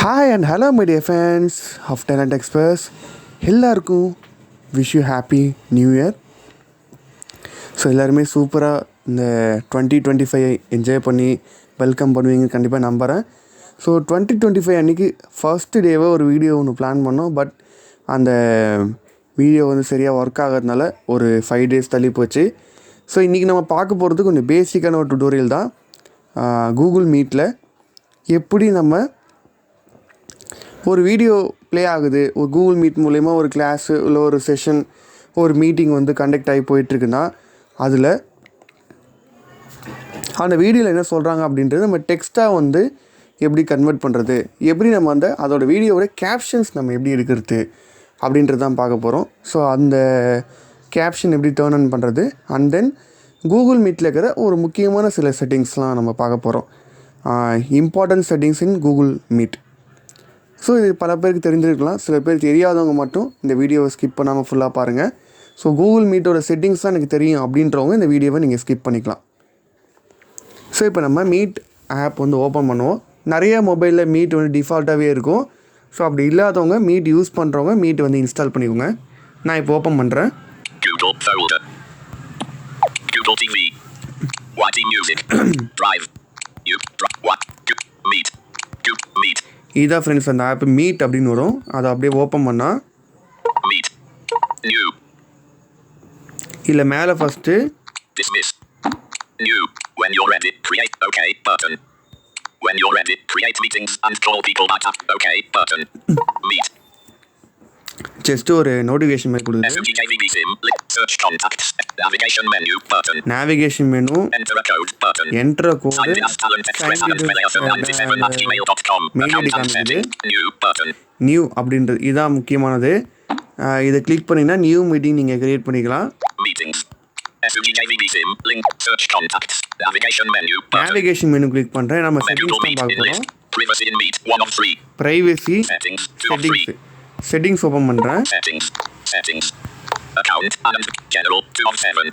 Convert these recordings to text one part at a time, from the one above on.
Hi and hello my dear friends of talent express எல்லாருக்கும் wish you happy new year. So எல்லாருமே சூப்பராக இந்த 2025 enjoy பண்ணி welcome பண்ணுவீங்க கண்டிப்பாக நம்புகிறேன். ஸோ 2025 அன்றைக்கி ஃபர்ஸ்ட் டேவை ஒரு வீடியோ ஒன்று பிளான் பண்ணோம். பட் அந்த வீடியோ வந்து சரியாக ஒர்க் ஆகிறதுனால ஒரு 5 days தள்ளி போச்சு. ஸோ இன்றைக்கி நம்ம பார்க்க போகிறது கொஞ்சம் பேசிக்கான ஒரு டுட்டோரியல் தான். கூகுள் மீட்டில் எப்படி நம்ம ஒரு வீடியோ ப்ளே ஆகுது, ஒரு கூகுள் மீட் மூலயமா ஒரு கிளாஸு இல்லை ஒரு செஷன் ஒரு மீட்டிங் வந்து கண்டக்ட் ஆகி போயிட்டுருக்குன்னா அதில் அந்த வீடியோவில் என்ன சொல்கிறாங்க அப்படின்றது நம்ம டெக்ஸ்ட்டாக வந்து எப்படி கன்வெர்ட் பண்ணுறது, எப்படி நம்ம அதோடய வீடியோவோட கேப்ஷன்ஸ் நம்ம எப்படி எடுக்கிறது அப்படின்றது தான் பார்க்க போகிறோம். ஸோ அந்த கேப்ஷன் எப்படி டேர்ன் ஆன் பண்ணுறது அண்ட் தென் கூகுள் மீட்டில் இருக்கிற ஒரு முக்கியமான சில செட்டிங்ஸ்லாம் நம்ம பார்க்க போகிறோம். Important settings in Google meet. So இது பல பேருக்கு தெரிஞ்சிருக்கலாம், சில பேர் தெரியாதவங்க மட்டும் இந்த வீடியோவை ஸ்கிப் பண்ணாமல் ஃபுல்லாக பாருங்கள். ஸோ கூகுள் மீட்டோட செட்டிங்ஸ் தான் எனக்கு தெரியும் அப்படின்றவங்க இந்த வீடியோவை நீங்கள் ஸ்கிப் பண்ணிக்கலாம். ஸோ இப்போ நம்ம மீட் ஆப் வந்து ஓப்பன் பண்ணுவோம். நிறைய மொபைலில் மீட் வந்து டிஃபால்ட்டாகவே இருக்கும். ஸோ அப்படி இல்லாதவங்க மீட் யூஸ் பண்ணுறவங்க மீட் வந்து இன்ஸ்டால் பண்ணிக்கோங்க. நான் இப்போ ஓப்பன் பண்ணுறேன். இதான் ஃப்ரெண்ட்ஸ் அந்த ஆப் மீட் அப்படின்னு வரும். அதை அப்படியே ஓப்பன் பண்ணால் இல்லை மேலே ஃபஸ்ட்டு ஜஸ்ட் ஒரு நோட்டிஃபிகேஷன் மாதிரி கொடுக்குது. நேவிகேஷன் மெனு, என்டர் கோடு, நியூ அப்படின்றது இதுதான் முக்கியமானது. இதை கிளிக் பண்ணிங்கன்னா நியூ மீட்டிங் நீங்கள் கிரியேட் பண்ணிக்கலாம். நேவிகேஷன் மெனு கிளிக் பண்ணுறேன். நம்ம செட்டிங்ஸ் தான் பார்க்க போகிறோம். ப்ரைவசி செட்டிங்ஸ் ஓப்பன் பண்ணுறேன்.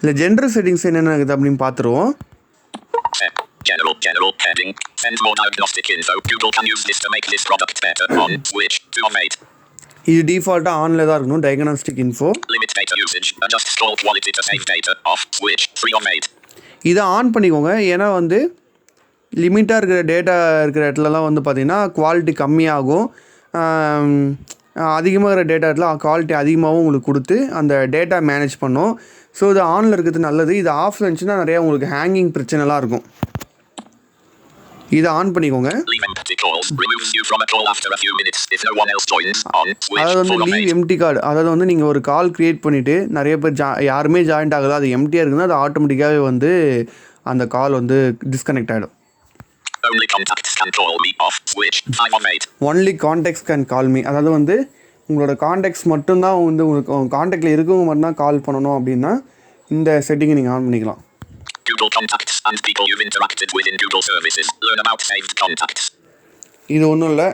இல்லை ஜென்ரல் செட்டிங்ஸ் என்னென்ன இருக்குது அப்படின்னு பார்த்துருவோம். General heading send more diagnostic info Google can use this to make this product better on switch 2 of 8. இது டிஃபால்ட்டாக ஆனில் தான் இருக்கணும். Diagnostic info limit data usage adjust scroll quality to save data off switch 3 of 8. இதை on பண்ணிக்கோங்க. ஏன்னா வந்து லிமிட்டாக இருக்கிற டேட்டா இருக்கிற இடத்துலலாம் வந்து பார்த்திங்கன்னா குவாலிட்டி கம்மியாகும். அதிகமாக இருக்கிற டேட்டா இடத்துல குவாலிட்டி அதிகமாகவும் உங்களுக்கு கொடுத்து அந்த டேட்டா மேனேஜ் பண்ணும். ஸோ இது ஆனில் இருக்கிறது நல்லது. இது ஆஃபில் இருந்துச்சுன்னா நிறையா உங்களுக்கு ஹேங்கிங் பிரச்சனைலாம் இருக்கும். இதை ஆன் பண்ணிக்கோங்க. அதாவது வந்து லீவ் எம்டி கார்டு, அதாவது வந்து நீங்கள் ஒரு கால் க்ரியேட் பண்ணிவிட்டு நிறைய பேர் யாருமே ஜாயின்ட் ஆகலை, அது எம்டியாக இருக்குதுன்னா அது ஆட்டோமேட்டிக்காகவே வந்து அந்த கால் வந்து டிஸ்கனெக்ட் ஆகிடும். Only contacts can call me, அதாவது வந்து உங்களோட கான்டாக்ட்ஸ் மட்டும்தான் வந்து உங்களுக்கு கான்டாக்டில் இருக்கவங்க மட்டும்தான் கால் பண்ணணும் அப்படின்னா இந்த செட்டிங்கை நீங்கள் ஆன் பண்ணிக்கலாம். Google contacts and people you've interacted with in Google services. Learn about saved contacts. இது ஒன்றும் இல்லை,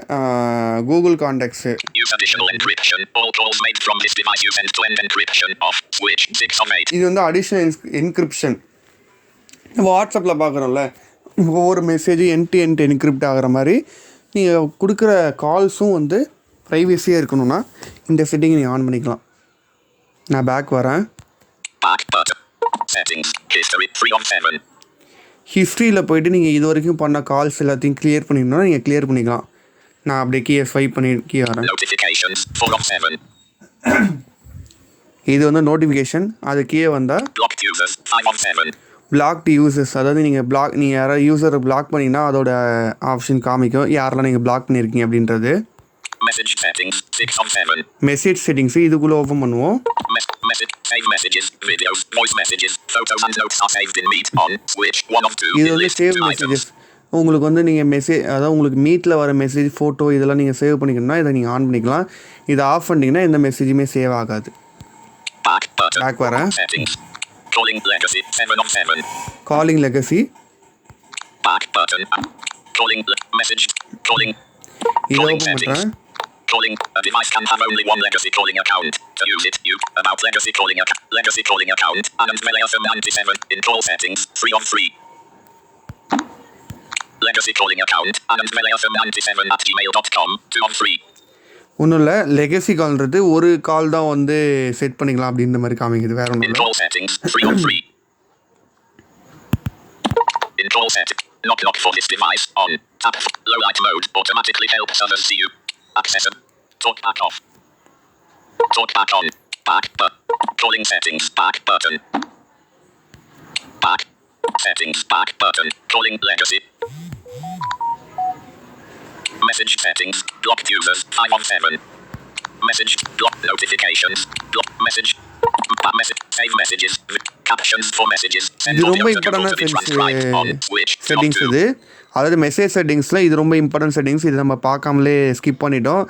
Google contacts. Use additional encryption. All calls made from this device use end-to-end encryption of switch 6 of 8. இது வந்து additional encryption. வாட்ஸ்அப்பில் பார்க்குறோம்ல, ஒவ்வொரு மெசேஜும் end encrypt ஆகிற மாதிரி நீங்கள் கொடுக்குற கால்ஸும் வந்து ப்ரைவசியாக இருக்கணும்னா இந்த செட்டிங்கை நீங்கள் ஆன் பண்ணிக்கலாம். நான் பேக் வரேன். ஹிஸ்ட்ரியில் போய்ட்டு நீங்கள் இது வரைக்கும் பண்ண கால்ஸ் எல்லாத்தையும் கிளியர் பண்ணிக்கணும்னா நீங்கள் கிளியர் பண்ணிக்கலாம். நான் அப்படியே கீழே ஸ்வைப் பண்ணி கீழே வரேன். இது வந்து நோட்டிஃபிகேஷன். அது கீழே வந்தால் பிளாக்டு யூசர்ஸ், அதாவது நீங்கள் யாராவது யூசரை பிளாக் பண்ணிங்கன்னா அதோட ஆப்ஷன் காமிக்கும் யாரெல்லாம் நீங்கள் பிளாக் பண்ணியிருக்கீங்க அப்படின்றது. மெசேஜ் செட்டிங்ஸ் இதுக்குள்ளே ஓப்பன் பண்ணுவோம். இது வந்து சேவ் மெசேஜஸ். உங்களுக்கு வந்து நீங்கள் மெசேஜ், அதாவது உங்களுக்கு மீட்டில் வர மெசேஜ், ஃபோட்டோ இதெல்லாம் நீங்கள் சேவ் பண்ணிக்கணும்னா இதை நீங்கள் ஆன் பண்ணிக்கலாம். இதை ஆஃப் பண்ணிட்டீங்கன்னா எந்த மெசேஜுமே சேவ் ஆகாது. பேக் வரேன். காலிங் லெகசி இதை ஓப்பன் பண்ணுறேன். Calling a device can have only one legacy calling account. To use it, you about legacy calling account and Melee FM 97 in call settings 3 of 3. Legacy calling account. anandvelafm97@gmail.com. 2 of 3. ஒன்றும் இல்லை, legacy கால்ன்றது ஒரு கால் தான் வந்து set பண்ணிக்கலாம் அப்படின்ற மாதிரி காமிக்குது, வேற ஒன்றும் இல்லை. Call settings 3 of 3. In call setting. Knock for this device on. Tap low light mode automatically helps others see you. Access. Talk back off. Talk back on. Back calling settings back button. Back settings back button. Calling legacy. Message settings blocked users 5 of 7. Message block notifications block message save messages captions for messages இது ரொம்ப இம்பார்ட்டன்டான settings இது. அதாவது message செட்டிங்ஸில் இது ரொம்ப important settings. இது நம்ம பார்க்காமலே ஸ்கிப் பண்ணிட்டோம்.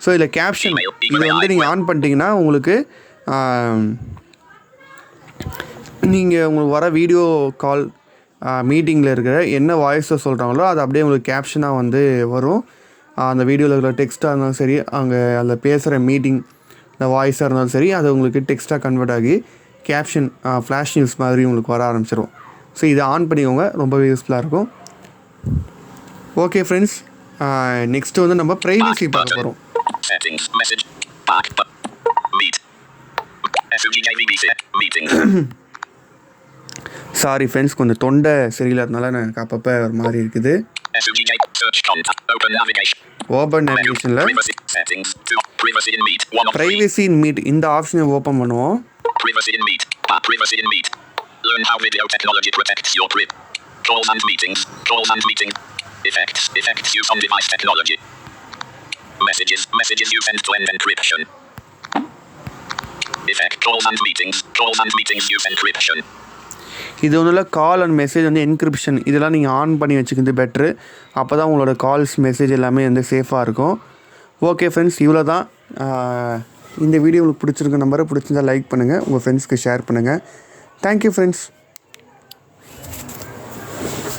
ஸோ இதில் கேப்ஷன் இது வந்து நீங்கள் ஆன் பண்ணிட்டீங்கன்னா உங்களுக்கு உங்களுக்கு வர வீடியோ கால் மீட்டிங்கில் இருக்கிற என்ன வாய்ஸை சொல்கிறாங்களோ அது அப்படியே உங்களுக்கு கேப்ஷனாக வந்து வரும். அந்த வீடியோவில் இருக்கிற டெக்ஸ்ட்டாக இருந்தாலும் சரி, அங்கே அதில் பேசுகிற மீட்டிங் இந்த வாய்ஸாக இருந்தாலும் சரி, அது உங்களுக்கு டெக்ஸ்ட்டாக கன்வெர்ட் ஆகி கேப்ஷன் ஃப்ளாஷ் நியூஸ் மாதிரி உங்களுக்கு வர ஆரம்பிச்சிடும். ஸோ இதை ஆன் பண்ணிக்கோங்க, ரொம்பவே யூஸ்ஃபுல்லாக இருக்கும். ஓகே ஃப்ரெண்ட்ஸ், நெக்ஸ்ட்டு வந்து நம்ம ப்ரைவசி பார்க்க போகிறோம். சாரி ஃப்ரெண்ட்ஸ், கொஞ்சம் தொண்டை சரியில்லாதனால எனக்கு அப்பப்போ ஒரு மாதிரி இருக்குது. ஓப்பன் நேவிகேஷனில் ப்ரைவசி இன் மீட் இந்த ஆப்ஷனை ஓப்பன் பண்ணுவோம். Learn how video technology protects your calls and meetings. Effects use on device technology. Messages use end-to-end encryption. Effect calls and meetings use encryption. இது ஒன்றும் இல்லை, கால் அண்ட் மெசேஜ் வந்து encryption இதெல்லாம் நீங்கள் on பண்ணி வச்சுக்கிறது பெட்ரு. அப்போ தான் உங்களோட கால்ஸ் மெசேஜ் எல்லாமே வந்து சேஃபாக இருக்கும். ஓகே ஃப்ரெண்ட்ஸ், இவ்வளோ தான். இந்த வீடியோ உங்களுக்கு பிடிச்சிருக்க நம்பரை பிடிச்சிருந்தால் லைக் பண்ணுங்கள், உங்கள் ஃப்ரெண்ட்ஸ்க்கு ஷேர் பண்ணுங்கள். Thank you friends.